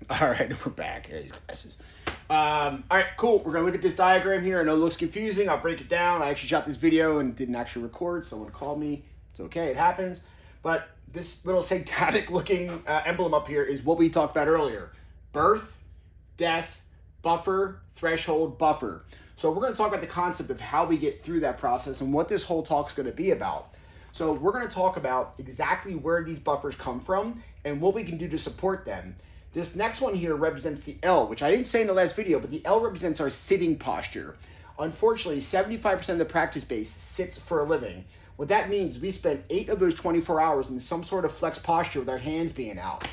All right, we're back. Hey, glasses. All right, cool. We're gonna look at this diagram here. I know it looks confusing. I'll break it down. I actually shot this video and didn't actually record. Someone called me. It's okay. It happens. But this little satanic looking emblem up here is what we talked about earlier: birth, death, buffer, threshold, buffer. So we're going to talk about the concept of how we get through that process and what this whole talk's going to be about. So we're going to talk about exactly where these buffers come from and what we can do to support them. This next one here represents the L, which I didn't say in the last video, but the L represents our sitting posture. Unfortunately, 75% of the practice base sits for a living. What that means is we spend 8 of those 24 hours in some sort of flex posture with our hands being out.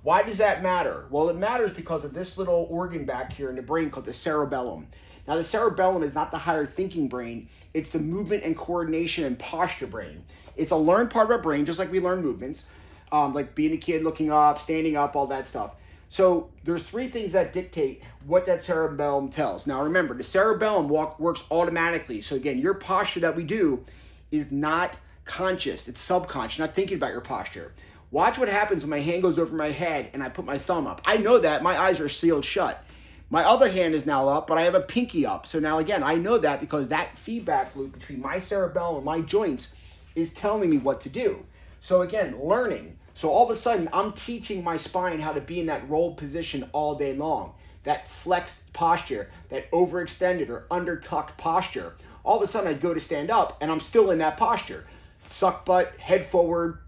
Why does that matter? Well, it matters because of this little organ back here in the brain called the cerebellum. Now, the cerebellum is not the higher thinking brain. It's the movement and coordination and posture brain. It's a learned part of our brain, just like we learn movements, like being a kid, looking up, standing up, all that stuff. So there's 3 things that dictate what that cerebellum tells. Now, remember, the cerebellum works automatically. So again, your posture that we do is not conscious. It's subconscious, not thinking about your posture. Watch what happens when my hand goes over my head and I put my thumb up. I know that. My eyes are sealed shut. My other hand is now up, but I have a pinky up. So now again, I know that because that feedback loop between my cerebellum and my joints is telling me what to do. So again, learning. So all of a sudden, I'm teaching my spine how to be in that rolled position all day long. That flexed posture, that overextended or undertucked posture. All of a sudden, I go to stand up and I'm still in that posture. Suck butt, head forward,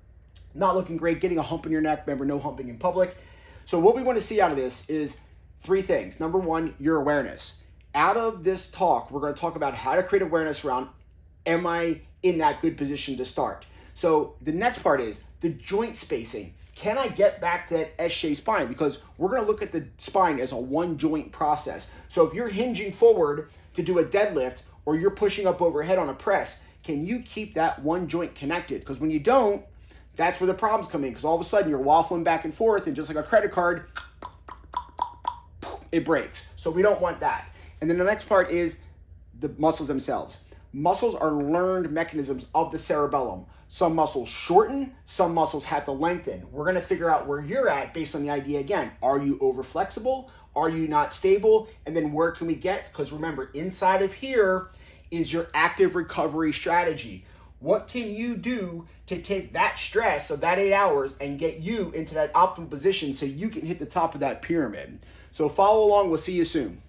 not looking great, getting a hump in your neck. Remember, no humping in public. So what we want to see out of this is 3 things. Number 1, your awareness. Out of this talk, we're going to talk about how to create awareness around, am I in that good position to start? So the next part is the joint spacing. Can I get back to that S-shaped spine? Because we're going to look at the spine as a one joint process. So if you're hinging forward to do a deadlift or you're pushing up overhead on a press, can you keep that one joint connected? Because when you don't, that's where the problems come in. Because all of a sudden you're waffling back and forth and just like a credit card, it breaks. So we don't want that. And then the next part is the muscles themselves. Muscles are learned mechanisms of the cerebellum. Some muscles shorten, some muscles have to lengthen. We're going to figure out where you're at based on the idea again. Are you over flexible? Are you not stable? And then where can we get? Because remember, inside of here is your active recovery strategy. What can you do to take that stress of that 8 hours and get you into that optimal position so you can hit the top of that pyramid? So follow along. We'll see you soon.